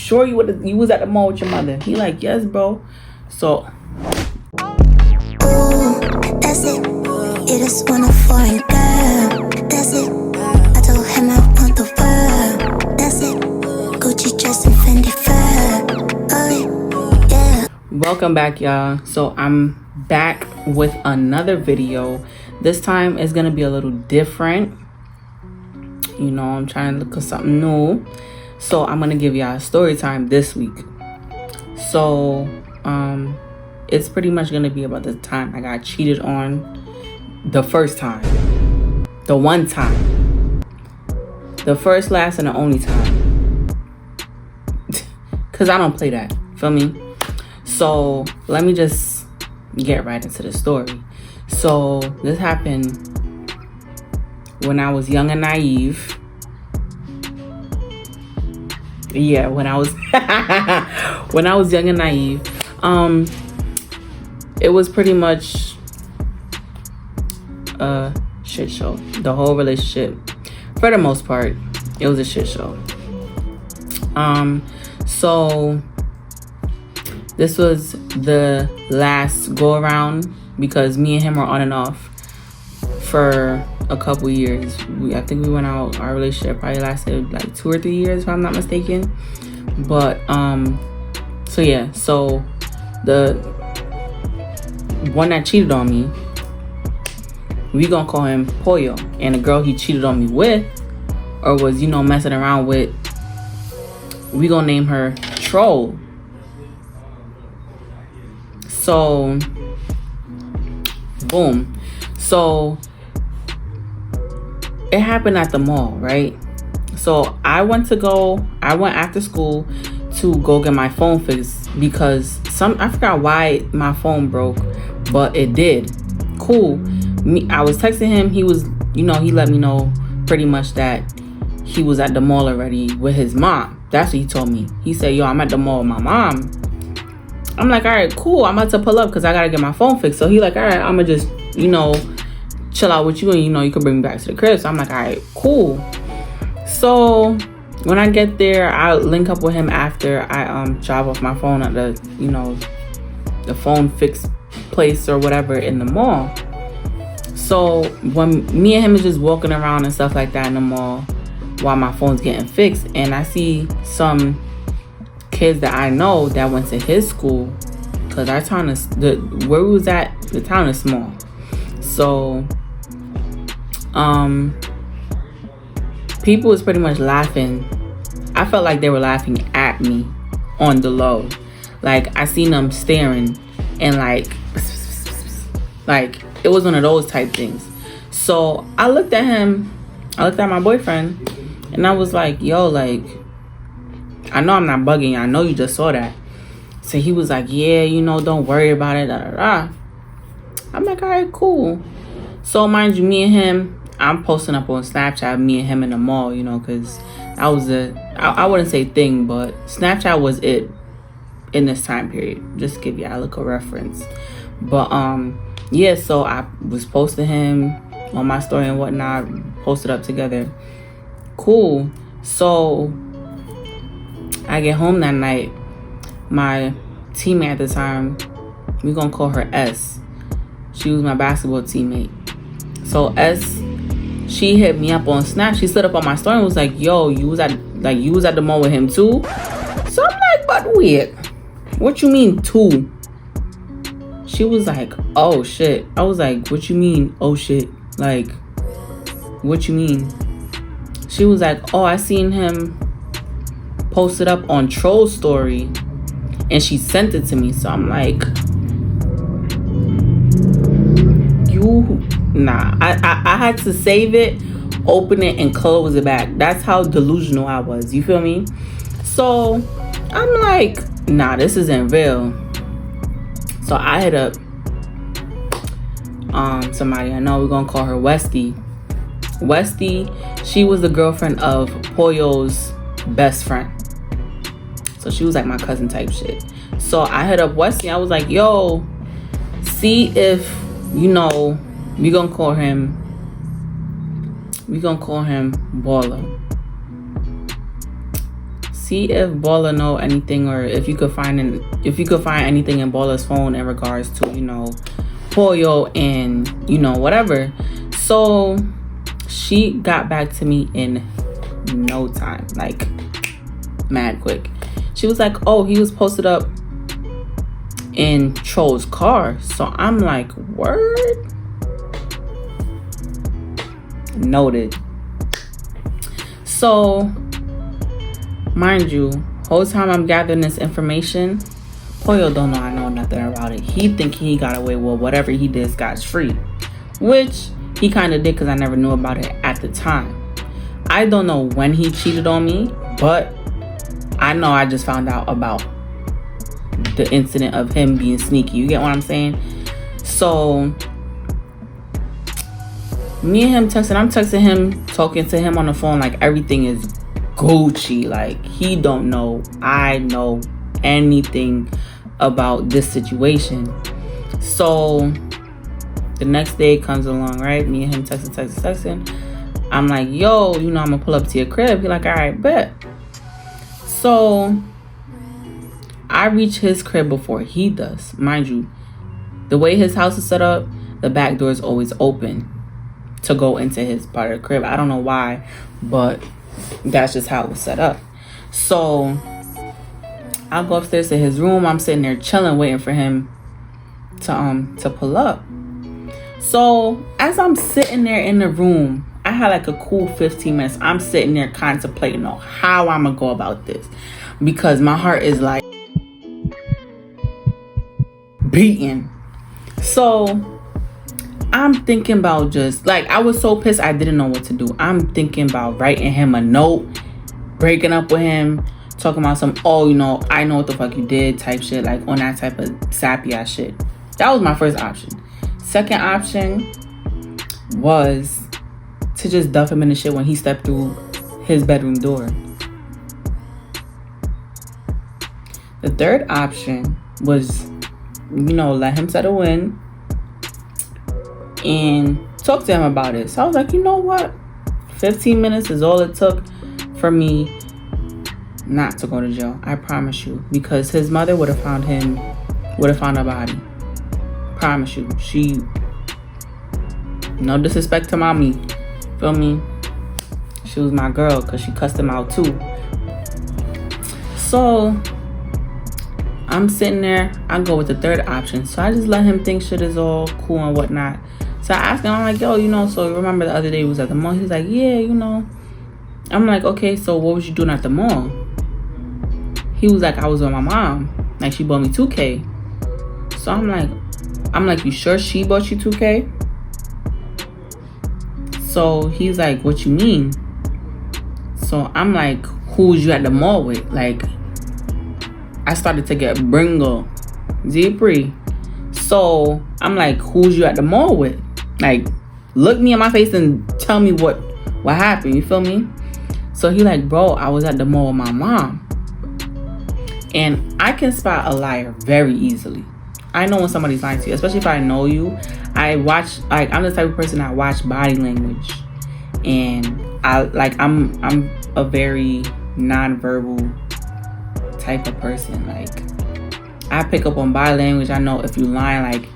sure you was at the mall with your mother? He like, yes, bro. So that's it. You just want a foreign girl. That's it. I told him I want the world. That's it. Gucci dress and Fendi fur. Oh yeah. welcome back, y'all. So I'm back with another video. This time it's gonna be a little different. You know, I'm trying to look for something new. So I'm gonna give y'all a story time this week. So it's pretty much gonna be about the time I got cheated on the first time. The one time. The first, last, and the only time. Cause I don't play that. Feel me? So let me just get right into the story. So this happened when I was young and naive. Yeah, when I was when I was young and naive. It was pretty much a shit show. The whole relationship, for the most part, it was a shit show. So this was the last go around because me and him were on and off for a couple years. I think we went out, our relationship probably lasted like 2 or 3 years if I'm not mistaken. But so yeah, so the one that cheated on me, we gonna call him Pollo, and the girl he cheated on me with, or was, you know, messing around with, we gonna name her Troll. So boom. So it happened at the mall, right? So I went after school to go get my phone fixed because I forgot why my phone broke, but it did. Cool. I was texting him. He was, you know, he let me know pretty much that he was at the mall already with his mom. That's what he told me. He said, yo, I'm at the mall with my mom. I'm like, all right, cool. I'm about to pull up because I got to get my phone fixed. So he like, all right, I'm going to just, you know, chill out with you and, you know, you can bring me back to the crib. So I'm like, all right, cool. So when I get there, I'll link up with him after I drop off my phone at the, you know, the phone fixed place or whatever in the mall. So when me and him is just walking around and stuff like that in the mall while my phone's getting fixed, and I see some kids that I know that went to his school, because our town is, where we was at, the town is small. So people was pretty much laughing. I felt like they were laughing at me on the low. Like I seen them staring and like it was one of those type things. So I looked at him, I looked at my boyfriend, and I was like, yo, like, I know I'm not bugging you. I know you just saw that. So he was like, yeah, you know, don't worry about it. Da, da, da. I'm like, all right, cool. So mind you, me and him, I'm posting up on Snapchat, me and him in the mall, you know, because that was I wouldn't say thing, but Snapchat was it in this time period. Just to give you a little reference. But yeah, so I was posting him on my story and whatnot, posted up together. Cool. So I get home that night. My teammate at the time, we gonna call her S. She was my basketball teammate. So S, she hit me up on Snap. She slid up on my story and was like, yo, you was at the mall with him too? So I'm like, but wait, what you mean too? She was like, oh shit. I was like, what you mean, oh shit? Like, what you mean? She was like, oh, I seen him posted up on Troll story and she sent it to me. So I'm like, nah. I had to save it, open it, and close it back. That's how delusional I was. You feel me? So I'm like, nah, this isn't real. So I hit up somebody I know. We're gonna call her Westy. Westy, she was the girlfriend of Pollo's best friend. So she was like my cousin type shit. So I hit up Westy. I was like, yo, see if, you know, we gonna call him Baller. see if Baller know anything, or if you could find anything in Baller's phone in regards to, you know, Pollo and, you know, whatever. So she got back to me in no time, like mad quick. She was like, oh, he was posted up in Troll's car. So I'm like, word? Noted. So mind you, whole time I'm gathering this information, Pollo don't know I know nothing about it. He think he got away with whatever he did scotch free, which he kind of did because I never knew about it at the time. I don't know when he cheated on me, but I know I just found out about the incident of him being sneaky. You get what I'm saying? So me and him texting. I'm texting him, talking to him on the phone like everything is Gucci. Like he don't know I know anything about this situation. So the next day comes along, right? Me and him texting. I'm like, yo, you know, I'm gonna pull up to your crib. He like, all right, bet. So I reach his crib before he does. Mind you, the way his house is set up, the back door is always open to go into his part of the crib. I don't know why, but that's just how it was set up. So I go upstairs to his room. I'm sitting there chilling, waiting for him to pull up. So as I'm sitting there in the room, I had like a cool 15 minutes. I'm sitting there contemplating on how I'm gonna go about this, because my heart is like beating. So I'm thinking about just like, I was so pissed I didn't know what to do. I'm thinking about writing him a note, breaking up with him, talking about some, oh, you know, I know what the fuck you did type shit, like on that type of sappy ass shit. That was my first option. Second option was to just duff him in the shit when he stepped through his bedroom door. The third option was, you know, let him settle in and talk to him about it. So I was like, you know what? 15 minutes is all it took for me not to go to jail. I promise you. Because his mother would have found a body. Promise you. She, no disrespect to mommy, feel me? She was my girl because she cussed him out too. So I'm sitting there. I go with the third option. So I just let him think shit is all cool and whatnot. So I asked him, I'm like, yo, you know, so you remember the other day we was at the mall? He's like, yeah, you know. I'm like, okay, so what was you doing at the mall? He was like, I was with my mom. Like, she bought me 2K. So I'm like, you sure she bought you 2K? So he's like, what you mean? So I'm like, who was you at the mall with? Like, I started to get bringle. Zipri. So I'm like, who's you at the mall with? Like, look me in my face and tell me what happened. You feel me? So he like, bro, I was at the mall with my mom. And I can spot a liar very easily. I know when somebody's lying to you, especially if I know you. I'm the type of person that watch body language, and I'm a very non-verbal type of person. Like, I pick up on body language. I know if you lying. Like,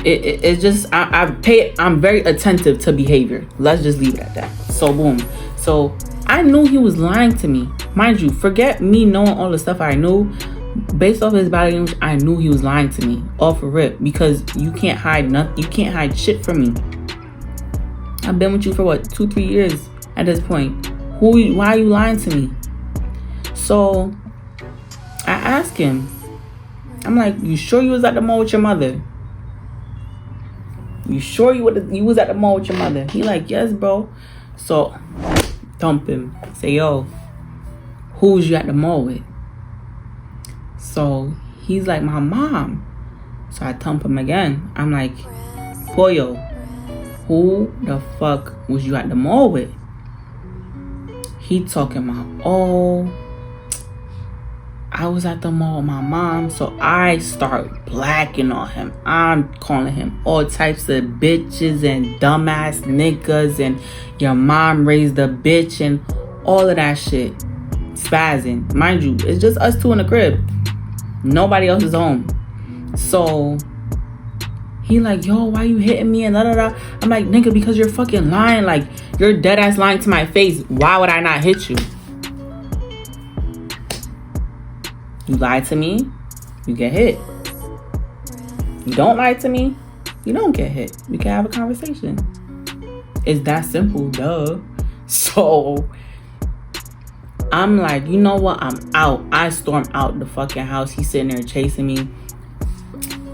it's just I'm very attentive to behavior. Let's just leave it at that. So boom. So I knew he was lying to me. Mind you, forget me knowing all the stuff I knew. Based off his body language, I knew he was lying to me off a rip, because you can't hide nothing. You can't hide shit from me. I've been with you for what, 2-3 years at this point. Why are you lying to me? So I asked him, I'm like, you sure you was at the mall with your mother? You sure you was at the mall with your mother? He like, yes, bro. So thump him. Say, yo, who was you at the mall with? So he's like, my mom. So I thump him again. I'm like, Pollo, who the fuck was you at the mall with? He talking about, oh, I was at the mall with my mom. So I start blacking on him. I'm calling him all types of bitches and dumbass niggas and your mom raised a bitch and all of that shit. spazzing. Mind you, it's just us two in the crib. Nobody else is home. So he like, yo, why you hitting me and da da da. I'm like, nigga, because you're fucking lying. Like, you're dead ass lying to my face. Why would I not hit you? You lie to me, you get hit. You don't lie to me, you don't get hit. We can have a conversation. It's that simple, duh. So I'm like, you know what? I'm out. I storm out the fucking house. He's sitting there chasing me.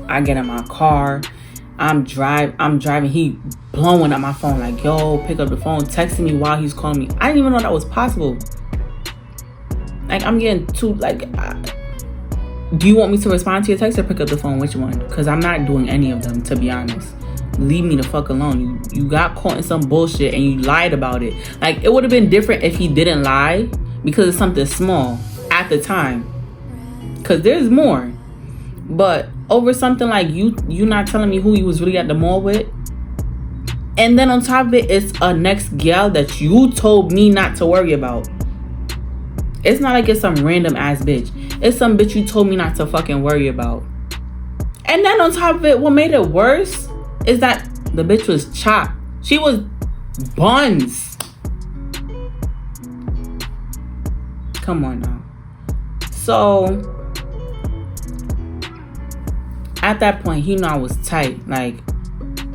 I get in my car. I'm driving. He blowing up my phone like, yo, pick up the phone, texting me while he's calling me. I didn't even know that was possible. Like, I'm getting too, like, do you want me to respond to your text or pick up the phone? Which one? Because I'm not doing any of them, to be honest. Leave me the fuck alone. You got caught in some bullshit and you lied about it. Like, it would have been different if he didn't lie because it's something small at the time. Because there's more. But over something like you not telling me who you was really at the mall with. And then on top of it, it's a next gal that you told me not to worry about. It's not like it's some random ass bitch. It's some bitch you told me not to fucking worry about. And then on top of it, what made it worse is that the bitch was chopped. She was buns. Come on now. So at that point, he knew I was tight. Like,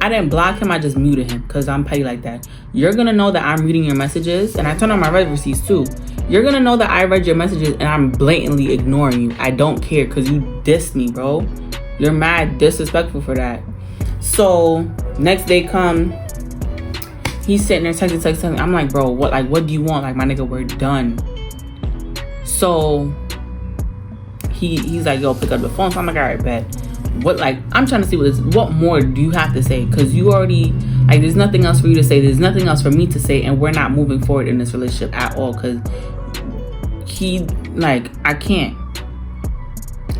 I didn't block him, I just muted him because I'm petty like that. You're gonna know that I'm reading your messages, and I turn on my read receipts too. You're gonna know that I read your messages and I'm blatantly ignoring you. I don't care because you dissed me, bro. You're mad disrespectful for that. So next day come, he's sitting there texting. I'm like, bro, what do you want? Like, my nigga, we're done. So he's like, yo, pick up the phone. So I'm like, all right, bet. I'm trying to see what more do you have to say? Because you already, like, there's nothing else for you to say. There's nothing else for me to say. And we're not moving forward in this relationship at all. Because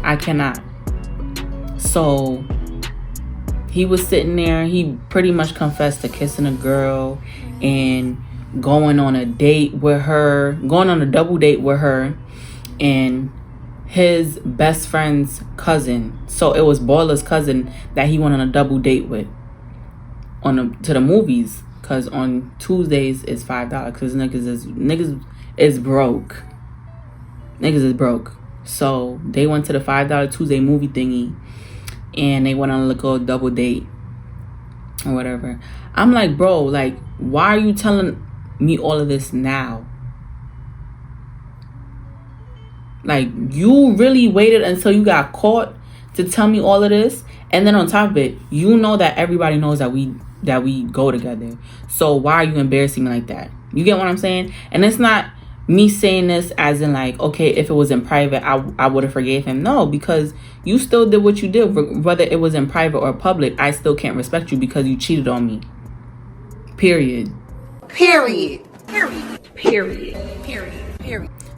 I cannot. So he was sitting there. He pretty much confessed to kissing a girl and going on a date with her, going on a double date with her and his best friend's cousin. So it was Boiler's cousin that he went on a double date with to the movies. Because on Tuesdays it's $5. Because niggas is broke. Niggas is broke. So they went to the $5 Tuesday movie thingy. And they went on a little double date. Or whatever. I'm like, bro, like, why are you telling me all of this now? Like, you really waited until you got caught to tell me all of this. And then on top of it, you know that everybody knows that we go together. So why are you embarrassing me like that? You get what I'm saying? And it's not me saying this as in like, okay, if it was in private, I would have forgave him. No, because you still did what you did. Whether it was in private or public, I still can't respect you because you cheated on me. Period.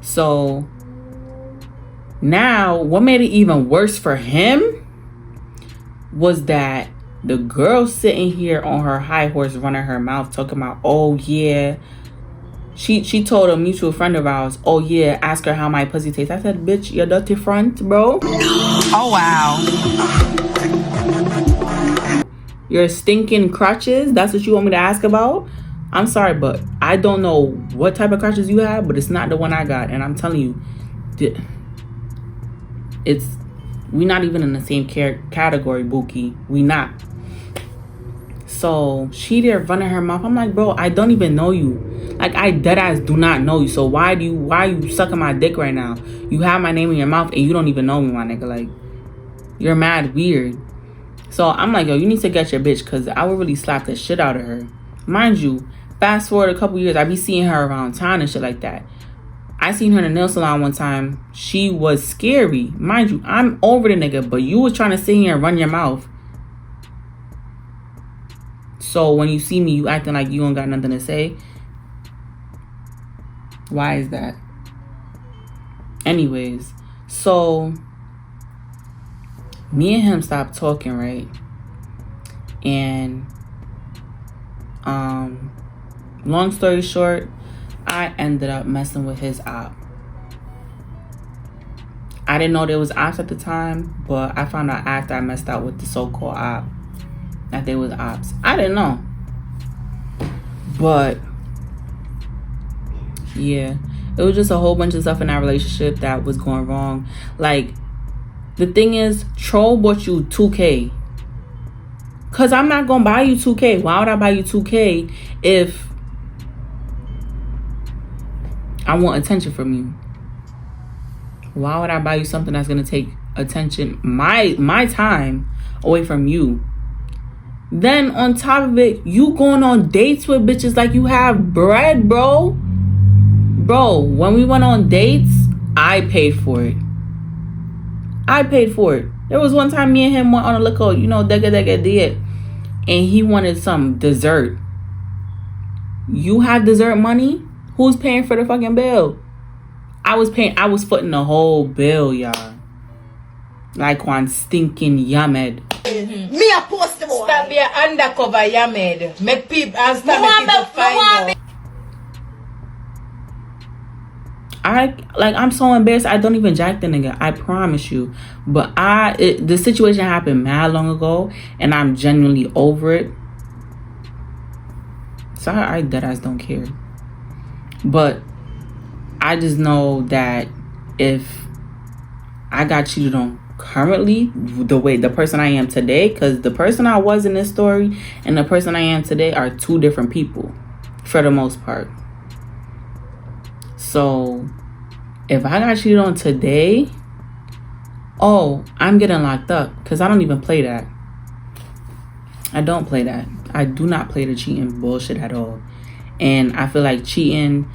So now, what made it even worse for him was that the girl sitting here on her high horse running her mouth talking about, oh yeah, she told a mutual friend of ours, oh yeah, ask her how my pussy tastes. I said, bitch, your dirty front, bro. Oh wow. Your stinking crotches, that's what you want me to ask about? I'm sorry, but I don't know what type of crotches you have, but it's not the one I got. And I'm telling you, we not even in the same category, Bookie. We not. So she there running her mouth. I'm like, bro, I don't even know you. Like, I deadass do not know you. So why are you sucking my dick right now? You have my name in your mouth and you don't even know me, my nigga. Like, you're mad weird. So I'm like, yo, you need to get your bitch, because I would really slap the shit out of her. Mind you, fast forward a couple years, I be seeing her around town and shit like that. I seen her in a nail salon one time. She was scary. Mind you, I'm over the nigga, but you was trying to sit here and run your mouth. So when you see me, you acting like you don't got nothing to say. Why is that? Anyways, so me and him stopped talking, right? And long story short, I ended up messing with his op. I didn't know there was ops at the time, but I found out after I messed out with the so-called op that there was ops. I didn't know. But yeah, it was just a whole bunch of stuff in that relationship that was going wrong. Like, the thing is, Troll bought you 2K. Because I'm not going to buy you 2K. Why would I buy you 2K if I want attention from you? Why would I buy you something that's going to take attention, my time, away from you? Then on top of it, you going on dates with bitches like you have bread, bro. Bro, when we went on dates, I paid for it. I paid for it. There was one time me and him went on a little, dega diet, and he wanted some dessert. You have dessert money? Who's paying for the fucking bill? I was footing the whole bill, y'all. Like one stinking yamed. Me a post the boy. Stop be undercover yamed. Make people and stop make people find out. I'm so embarrassed. I don't even jack the nigga. I promise you. But the situation happened mad long ago, and I'm genuinely over it. So I deadass don't care. But I just know that if I got cheated on currently, the person I am today, because the person I was in this story and the person I am today are two different people for the most part. So if I got cheated on today, I'm getting locked up, because I don't even play that. I don't play that. I do not play the cheating bullshit at all. And I feel like cheating,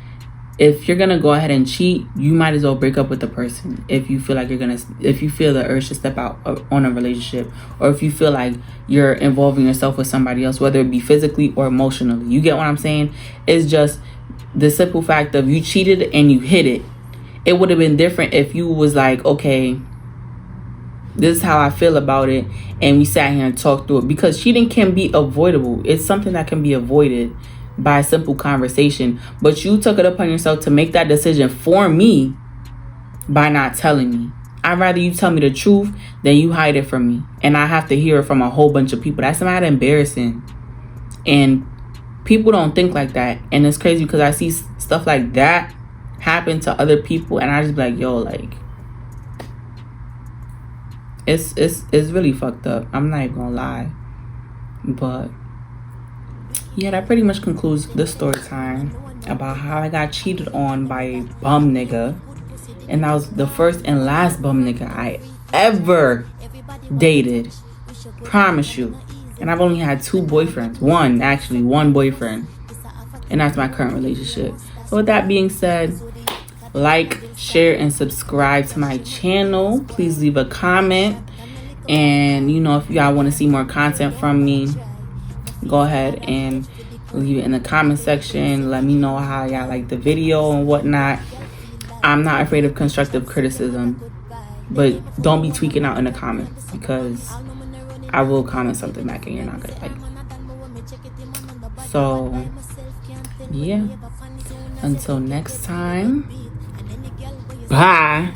if you're gonna go ahead and cheat, you might as well break up with the person. If you feel like if you feel the urge to step out on a relationship, or if you feel like you're involving yourself with somebody else, whether it be physically or emotionally. You get what I'm saying? It's just the simple fact of you cheated and you hid it. It would have been different if you was like, okay, this is how I feel about it, and we sat here and talked through it. Because cheating can be avoidable. It's something that can be avoided by a simple conversation. But you took it upon yourself to make that decision for me by not telling me. I'd rather you tell me the truth than you hide it from me, and I have to hear it from a whole bunch of people. That's not embarrassing. And people don't think like that. And it's crazy because I see stuff like that happen to other people, and I just be like, yo, like, it's really fucked up. I'm not even gonna lie. But yeah, that pretty much concludes the story time about how I got cheated on by a bum nigga. And that was the first and last bum nigga I ever dated. Promise you. And I've only had two boyfriends. One boyfriend. And that's my current relationship. So with that being said, like, share, and subscribe to my channel. Please leave a comment. And, if y'all want to see more content from me, go ahead and leave it in the comment section. Let me know how y'all like the video and whatnot. I'm not afraid of constructive criticism, but don't be tweaking out in the comments, because I will comment something back and you're not gonna like it. So yeah, until next time, bye.